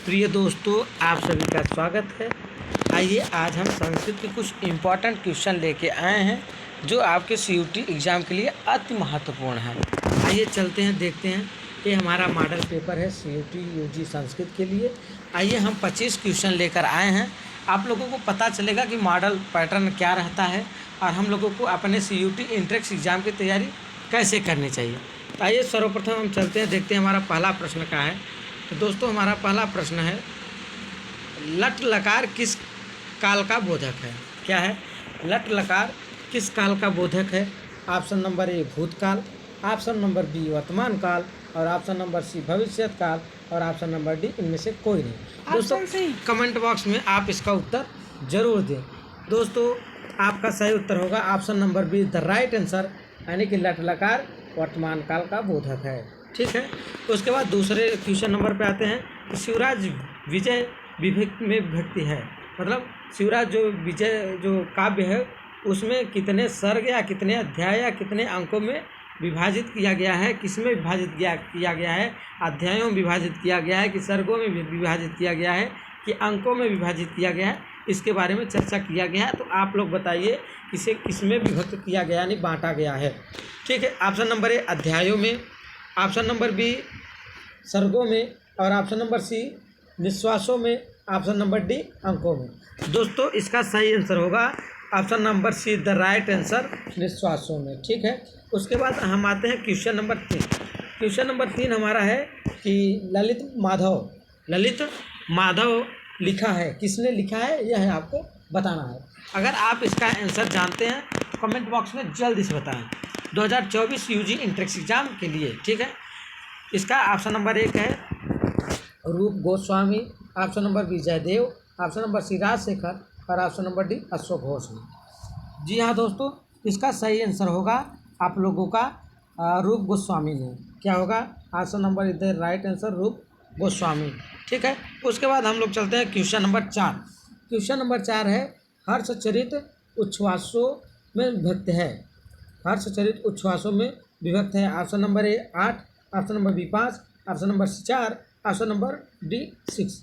प्रिय दोस्तों, आप सभी का स्वागत है। आइए आज हम संस्कृत के कुछ इम्पॉर्टेंट क्वेश्चन लेके आए हैं जो आपके सीयूटी एग्ज़ाम के लिए अति महत्वपूर्ण है। आइए चलते हैं, देखते हैं। ये हमारा मॉडल पेपर है सीयूटी यूजी संस्कृत के लिए। आइए हम 25 क्वेश्चन लेकर आए हैं। आप लोगों को पता चलेगा कि मॉडल पैटर्न क्या रहता है और हम लोगों को अपने सीयूटी एंट्रेंस एग्ज़ाम की तैयारी कैसे करनी चाहिए। तो आइए सर्वप्रथम हम चलते हैं, देखते हैं हमारा पहला प्रश्न क्या है। तो दोस्तों हमारा पहला प्रश्न है, लट लकार किस काल का बोधक है? क्या है? लट लकार किस काल का बोधक है? ऑप्शन नंबर ए भूतकाल, ऑप्शन नंबर बी वर्तमान काल और ऑप्शन नंबर सी भविष्यत काल और ऑप्शन नंबर डी इनमें से कोई नहीं। दोस्तों कमेंट बॉक्स में आप इसका उत्तर जरूर दें। दोस्तों आपका सही उत्तर होगा option number be the right answer, यानी कि लट लकार वर्तमान काल का बोधक है। ठीक है। तो उसके बाद दूसरे क्वेश्चन नंबर पे आते हैं कि शिवराज विजय विभक्ति में विभक्ति है, मतलब शिवराज जो विजय जो काव्य है उसमें कितने सर्ग या कितने अध्याय या कितने अंकों में विभाजित किया गया है, किसमें विभाजित किया गया है, अध्यायों में विभाजित किया गया है कि सर्गों में विभाजित किया गया है कि अंकों में विभाजित किया गया है, इसके बारे में चर्चा किया गया है। तो आप लोग बताइए इसे किसमें विभक्त किया गया यानी बांटा गया है। ठीक है। ऑप्शन नंबर ए अध्यायों में, ऑप्शन नंबर बी सर्गों में और ऑप्शन नंबर सी निश्वासों में, ऑप्शन नंबर डी अंकों में। दोस्तों इसका सही आंसर होगा option number C the right answer, निश्वासों में। ठीक है। उसके बाद हम आते हैं क्वेश्चन नंबर 3। क्वेश्चन नंबर 3 हमारा है कि ललित माधव लिखा है, किसने लिखा है यह है आपको बताना है। अगर आप इसका आंसर जानते हैं तो कमेंट बॉक्स में जल्दी से बताएं। 2024 यूजी एंट्रेंस एग्जाम के लिए। ठीक है। इसका ऑप्शन नंबर 1 है Rup Goswami, option number B Jaidev, option number C Rajshekhar और option number D Ashok Ghosh. जी हाँ दोस्तों, इसका सही आंसर होगा आप लोगों का रूप गोस्वामी ने। क्या होगा? ऑप्शन नंबर इधर राइट आंसर रूप गोस्वामी। ठीक है। उसके बाद हम लोग चलते हैं क्वेश्चन नंबर 4। क्वेश्चन नंबर 4 है हर्षचरित उच्छ्वासों में विभक्त है। हर्षचरित उच्छ्वासों में विभक्त है। Option number A 8, option number B 5, option number C 4, option number D 6।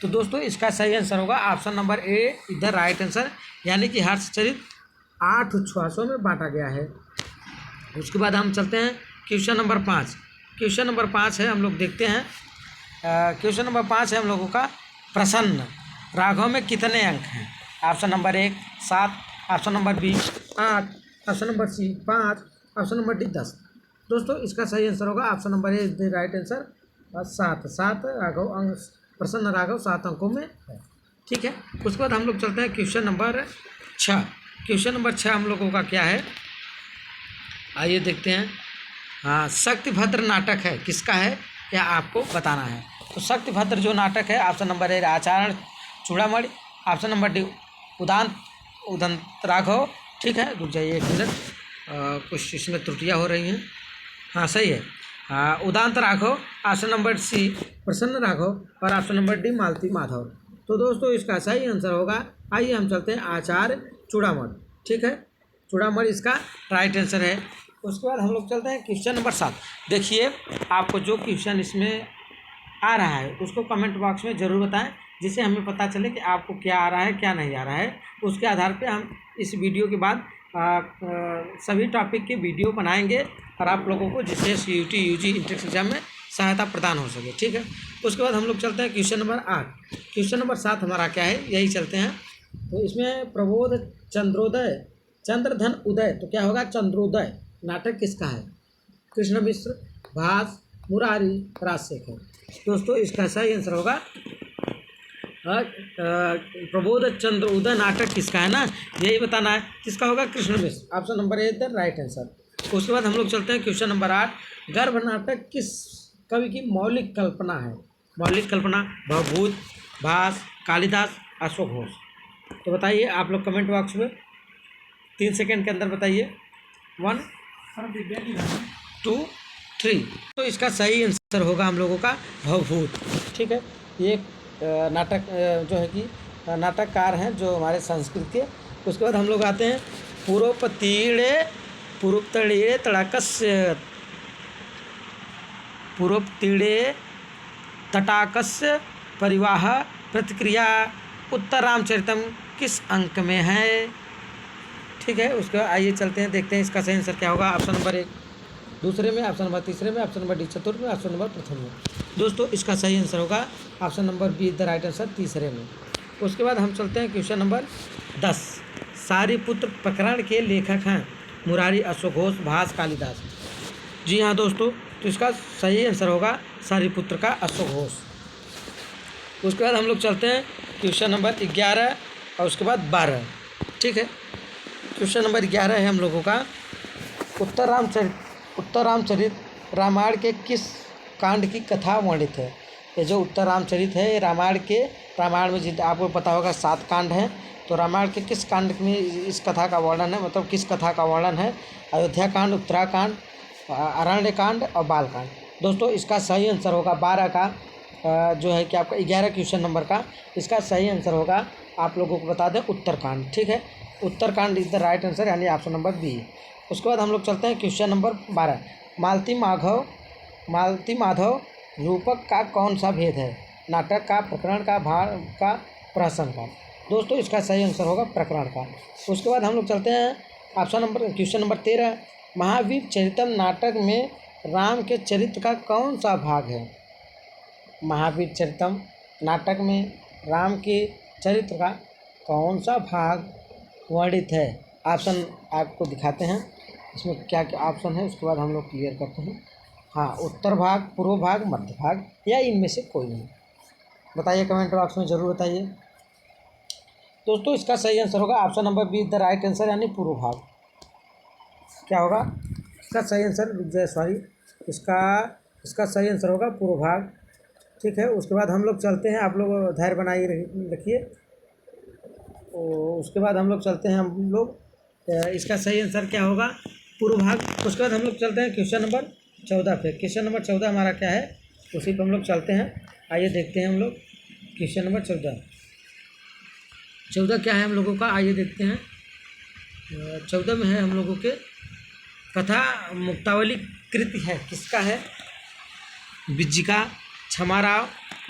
तो दोस्तों इसका सही आंसर होगा ऑप्शन नंबर ए इधर राइट आंसर, यानी कि हर्षचरित 8 उच्छ्वासों में बांटा गया है। उसके बाद हम चलते हैं क्वेश्चन नंबर 5। क्वेश्चन नंबर 5 है, हम लोग देखते हैं। क्वेश्चन नंबर 5 है हम लोगों का, प्रसन्न राघव में कितने अंक हैं? Option number 1 7, option number B 8, option number C 5, option number D 10। दोस्तों इसका सही आंसर होगा option number A the right answer 7 Raghav अंक, प्रसन्न राघव 7 अंकों में है। ठीक है। उसके बाद हम लोग चलते हैं क्वेश्चन नंबर 6। क्वेश्चन नंबर 6 हम लोगों का क्या है, आइए देखते हैं। हाँ, शक्तिभद्र नाटक है, किसका है यह आपको बताना है। तो शक्तिभद्र जो नाटक है, ऑप्शन नंबर ए आचार्य चूड़ामणि, option number D Udant Raghav. ठीक है, रुक जाइए एक मिनट, कुछ इसमें त्रुटियाँ हो रही हैं। हाँ सही है, हाँ उदांत राघव, ऑप्शन नंबर सी प्रसन्न राघव और ऑप्शन नंबर डी मालती माधव। तो दोस्तों इसका सही आंसर होगा, आइए हम चलते हैं आचार्य चूड़ामणि। ठीक है, चूड़ामणि इसका राइट आंसर है। उसके बाद हम लोग चलते हैं क्वेश्चन नंबर 7। देखिए आपको जो क्वेश्चन इसमें आ रहा है उसको कमेंट बॉक्स में ज़रूर बताएं, जिससे हमें पता चले कि आपको क्या आ रहा है क्या नहीं आ रहा है। उसके आधार पे हम इस वीडियो के बाद सभी टॉपिक के वीडियो बनाएंगे और आप लोगों को जिससे सीयूटी यूजी एंट्रेंस एग्जाम में सहायता प्रदान हो सके। ठीक है। उसके बाद हम लोग चलते हैं क्वेश्चन नंबर 8। क्वेश्चन नंबर 7 हमारा क्या है, यही चलते हैं। तो इसमें प्रबोध चंद्रोदय चंद्रधन उदय, तो क्या होगा चंद्रोदय नाटक किसका है? कृष्ण मिश्र, भास, मुरारी, राजशेखर। दोस्तों इसका सही आंसर होगा प्रबोध चंद्र उदय नाटक किसका है ना, यही बताना है। किसका होगा? Krishna Mishra, option number A the right answer. उसके बाद हम लोग चलते हैं क्वेश्चन नंबर 8। गर्भ नाटक किस कवि की मौलिक कल्पना है? मौलिक कल्पना भवभूत, भास, कालिदास, अशोक घोष। तो बताइए आप लोग कमेंट बॉक्स में 3 सेकंड के अंदर बताइए। 1 2 3। तो इसका सही आंसर होगा हम लोगों का भवभूत। ठीक है। ये नाटक जो है कि नाटककार हैं जो हमारे संस्कृत के। उसके बाद हम लोग आते हैं पूर्वोत्तीड़े तड़ाकस्य पूर्वोत्तीड़े तटाकस्य परिवाह प्रतिक्रिया उत्तर रामचरितम किस अंक में है? ठीक है, उसके बाद आइए चलते हैं, देखते हैं इसका सही आंसर क्या होगा। ऑप्शन नंबर 1 दूसरे में, ऑप्शन नंबर तीसरे में, ऑप्शन नंबर डी चतुर्थ में, ऑप्शन नंबर प्रथम में। दोस्तों इसका सही आंसर होगा option number be the right answer, तीसरे में। उसके बाद हम चलते हैं क्वेश्चन नंबर 10। सारीपुत्र प्रकरण के लेखक हैं मुरारी, अशोक घोष, भास, कालिदास। जी हाँ दोस्तों, तो इसका सही आंसर होगा सारीपुत्र का अशोक घोष। उसके बाद हम लोग चलते हैं क्वेश्चन नंबर 11 और उसके बाद 12। ठीक है, क्वेश्चन नंबर 11 है हम लोगों का, उत्तर रामचरित रामायण के किस कांड की कथा वर्णित है? ये जो उत्तर रामचरित है ये रामायण में जितना आपको पता होगा 7 कांड हैं, तो रामायण के किस कांड में इस कथा का वर्णन है, मतलब किस कथा का वर्णन है? अयोध्या कांड, उत्तराकांड, अरण्य कांड और बाल कांड। दोस्तों इसका सही आंसर होगा 12 का जो है कि आपका 11 क्वेश्चन नंबर का इसका सही आंसर होगा, आप लोगों को बता दें, उत्तरकांड। ठीक है, Uttarkand is the right answer, यानी ऑप्शन नंबर बी। उसके बाद हम लोग चलते हैं क्वेश्चन नंबर 12। मालती माधव रूपक का कौन सा भेद है? नाटक का, प्रकरण का, भाव का, प्रहसन का। दोस्तों इसका सही आंसर होगा प्रकरण का। उसके बाद हम लोग चलते हैं क्वेश्चन नंबर 13। महावीर चरितम नाटक में राम के चरित्र का कौन सा भाग है? महावीर चरितम नाटक में राम के चरित्र का कौन सा भाग वर्णित है? ऑप्शन आपको दिखाते हैं, इसमें क्या क्या ऑप्शन है, उसके बाद हम लोग क्लियर करते हैं। हाँ, उत्तर भाग, पूर्व भाग, मध्य भाग, या इनमें से कोई नहीं। बताइए कमेंट बॉक्स में ज़रूर बताइए। दोस्तों इसका सही आंसर होगा option number be the right answer, यानी पूर्व भाग। क्या होगा इसका सही आंसर? इसका सही आंसर होगा पूर्व भाग। ठीक है, उसके बाद हम लोग चलते हैं, आप लोग धैर्य बनाइए रखिए। उसके बाद हम लोग चलते हैं, इसका सही आंसर क्या होगा? पूर्व भाग। उसके बाद हम लोग चलते हैं क्वेश्चन नंबर 14 पे। क्वेश्चन नंबर 14 हमारा क्या है, उसी पर हम लोग चलते हैं। आइए देखते हैं हम लोग क्वेश्चन नंबर 14 क्या है हम लोगों का, आइए देखते हैं। 14 में है हम लोगों के कथा मुक्तावली कृति है, किसका है? बिज्जिका, क्षमाराव,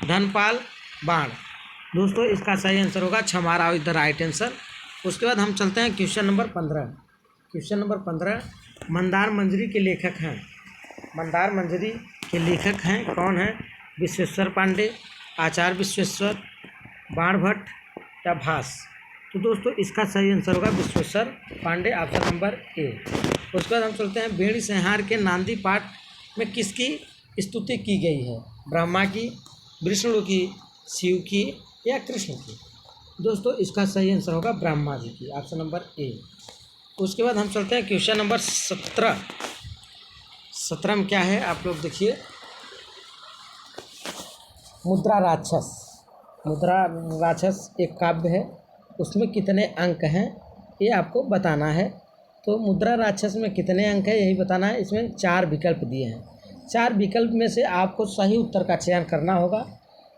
धनपाल, बाण। दोस्तों इसका सही आंसर होगा Kshamarao is the right answer. उसके बाद हम चलते हैं question number 15। Question number 15 Mandar Manjari के लेखक हैं। मंदार मंजरी के लेखक हैं कौन है? विश्वेश्वर पांडे, आचार्य विश्वेश्वर, बाणभट्ट या भास। तो दोस्तों इसका सही आंसर होगा Vishweshwar Pandey, option number A. उसके बाद हम चलते हैं भेड़ी संहार के नांदी पाठ में किसकी स्तुति की गई है? ब्रह्मा की, विष्णु की, शिव की या कृष्ण की। दोस्तों इसका सही आंसर होगा ब्रह्मा जी की, ऑप्शन नंबर ए। उसके बाद हम चलते हैं क्वेश्चन नंबर 17। 17 में क्या है आप लोग देखिए, मुद्रा राक्षस एक काव्य है, उसमें कितने अंक हैं ये आपको बताना है। तो मुद्रा राक्षस में कितने अंक है यही बताना है। इसमें 4 विकल्प दिए हैं, 4 विकल्प में से आपको सही उत्तर का चयन करना होगा।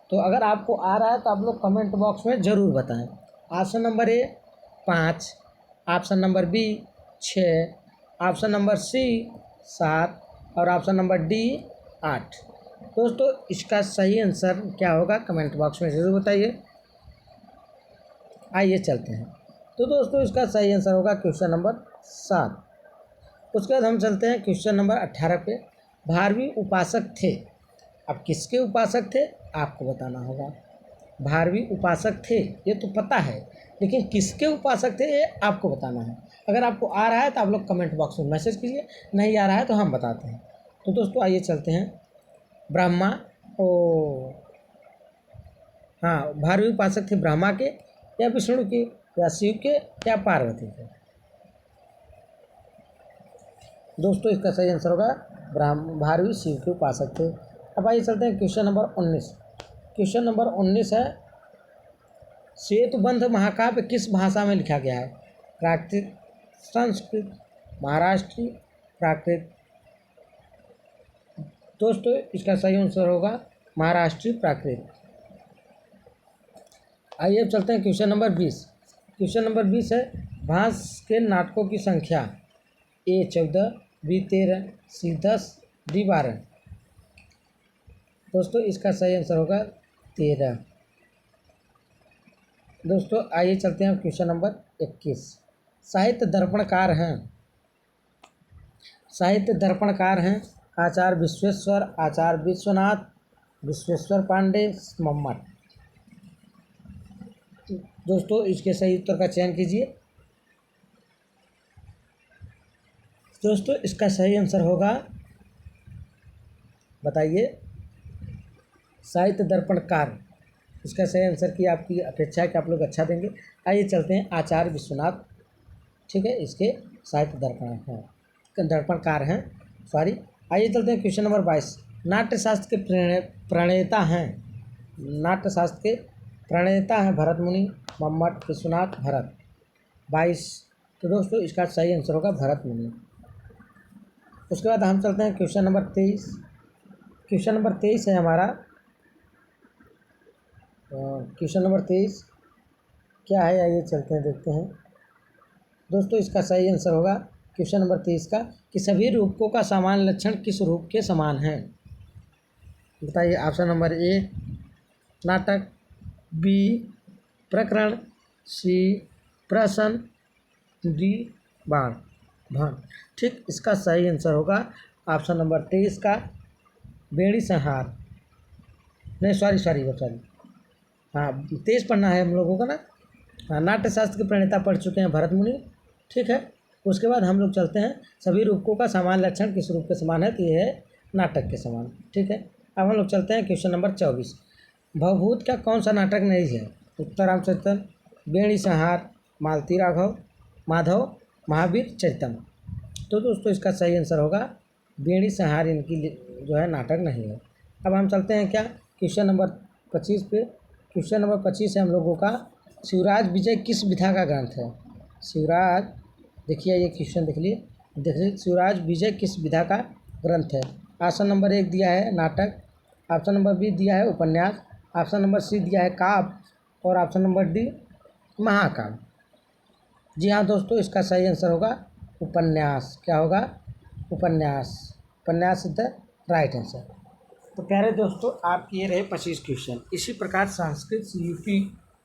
तो अगर आपको आ रहा है तो आप लोग कमेंट बॉक्स में ज़रूर बताएं। Option number A 5, option number B 6, option number C 7 और ऑप्शन नंबर डी 8। दोस्तों इसका सही आंसर क्या होगा कमेंट बॉक्स में ज़रूर बताइए। आइए चलते हैं। तो दोस्तों इसका सही आंसर होगा क्वेश्चन नंबर 7। उसके बाद हम चलते हैं क्वेश्चन नंबर 18 पे। भारवी उपासक थे, अब किसके उपासक थे आपको बताना होगा। भारवी उपासक थे ये तो पता है, लेकिन किसके उपासक थे ये आपको बताना है। अगर आपको आ रहा है तो आप लोग कमेंट बॉक्स में मैसेज कीजिए, नहीं आ रहा है तो हम बताते हैं। तो दोस्तों आइए चलते हैं। ब्रह्मा भारवी उपासक थे ब्रह्मा के या विष्णु के या शिव के या पार्वती के। दोस्तों इसका सही आंसर होगा भारवी शिव के उपासक थे। अब आइए चलते हैं क्वेश्चन नंबर 19। क्वेश्चन नंबर 19 है, सेतुबंध महाकाव्य किस भाषा में लिखा गया है? प्राकृत, संस्कृत, महाराष्ट्री, प्राकृत। दोस्तों इसका सही आंसर होगा महाराष्ट्री प्राकृत। आइए अब चलते हैं क्वेश्चन नंबर 20। क्वेश्चन नंबर 20 है, भास के नाटकों की संख्या ए 14, बी 13, सी 10, डी 12। दोस्तों इसका सही आंसर होगा 13। दोस्तों आइए चलते हैं क्वेश्चन नंबर 21। साहित्य दर्पणकार हैं आचार्य विश्वेश्वर, आचार्य विश्वनाथ, विश्वेश्वर पांडे, मम्मट। दोस्तों इसके सही उत्तर का चयन कीजिए। दोस्तों इसका सही आंसर होगा, बताइए, साहित्य दर्पणकार। इसका सही आंसर की आपकी अपेक्षा है कि आप लोग अच्छा देंगे। आइए चलते हैं आचार्य विश्वनाथ, ठीक है, इसके साहित्य दर्पणकार हैं, सॉरी। आइए चलते हैं क्वेश्चन नंबर 22। नाट्यशास्त्र के प्रणेता हैं भरत मुनि, मम्मट, विश्वनाथ, भरत। 22। तो दोस्तों इसका सही आंसर होगा भरत मुनि। उसके बाद हम चलते हैं क्वेश्चन नंबर 23। क्वेश्चन नंबर 23 है हमारा, क्वेश्चन नंबर 23 क्या है, आइए चलते हैं देखते हैं। दोस्तों इसका सही आंसर होगा क्वेश्चन नंबर 23 का कि सभी रूपकों का सामान्य लक्षण किस रूप के समान है। बताइए। ऑप्शन नंबर ए नाटक, बी प्रकरण, सी प्रहसन, डी बाण भाण। ठीक, इसका सही आंसर होगा ऑप्शन नंबर 23 का बेड़ी संहार। नहीं सॉरी, हाँ 23 पढ़ना है हम लोगों का ना। हाँ, नाट्यशास्त्र के प्रणेता पढ़ चुके हैं भरत मुनि, ठीक है। उसके बाद हम लोग चलते हैं सभी रूपकों का सामान्य लक्षण किस रूप के समान है, तो ये है नाटक के समान, ठीक है। अब हम लोग चलते हैं क्वेश्चन नंबर 24। भवभूत का कौन सा नाटक नहीं है। उत्तर रामचरितम, बेड़ी संहार, मालती राघव, माधव, महावीर चरितम। तो दोस्तों इसका सही आंसर होगा बेड़ी संहार, इनकी जो है नाटक नहीं है। अब हम चलते हैं क्या क्वेश्चन नंबर 25 पे। क्वेश्चन नंबर 25 है हम लोगों का, शिवराज विजय किस विधा का ग्रंथ है। शिवराज, देखिए ये क्वेश्चन देखिए शिवराज विजय किस विधा का ग्रंथ है। ऑप्शन नंबर 1 दिया है नाटक, ऑप्शन नंबर बी दिया है उपन्यास, ऑप्शन नंबर सी दिया है काव्य और ऑप्शन नंबर डी महाकाव्य। जी हाँ दोस्तों, इसका सही आंसर होगा उपन्यास। क्या होगा, उपन्यास। उपन्यास इज द राइट आंसर। तो प्यारे दोस्तों, आपके ये रहे 25 क्वेश्चन। इसी प्रकार संस्कृत CUT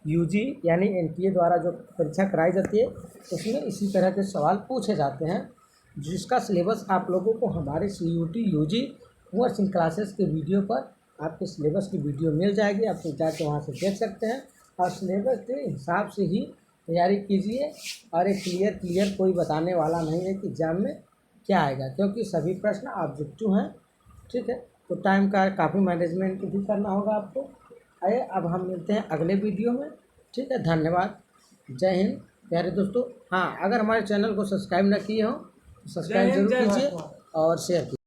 UG यानी NTA द्वारा जो परीक्षा कराई जाती है उसमें इसी तरह के सवाल पूछे जाते हैं, जिसका सिलेबस आप लोगों को हमारे CUT UG वर्किंग क्लासेस के वीडियो पर आपके सिलेबस की वीडियो मिल जाएगी। आप जाकर वहाँ से देख सकते हैं और सिलेबस के हिसाब से ही तैयारी कीजिए। और एक क्लियर कोई बताने वाला नहीं है कि एग्जाम में क्या आएगा, क्योंकि सभी प्रश्न ऑब्जेक्टिव हैं, ठीक है। तो टाइम का काफ़ी मैनेजमेंट भी करना होगा आपको। आइए अब हम मिलते हैं अगले वीडियो में, ठीक है। धन्यवाद, जय हिंद प्यारे दोस्तों। हाँ, अगर हमारे चैनल को सब्सक्राइब ना किए हो तो सब्सक्राइब जरूर कीजिए और शेयर कीजिए।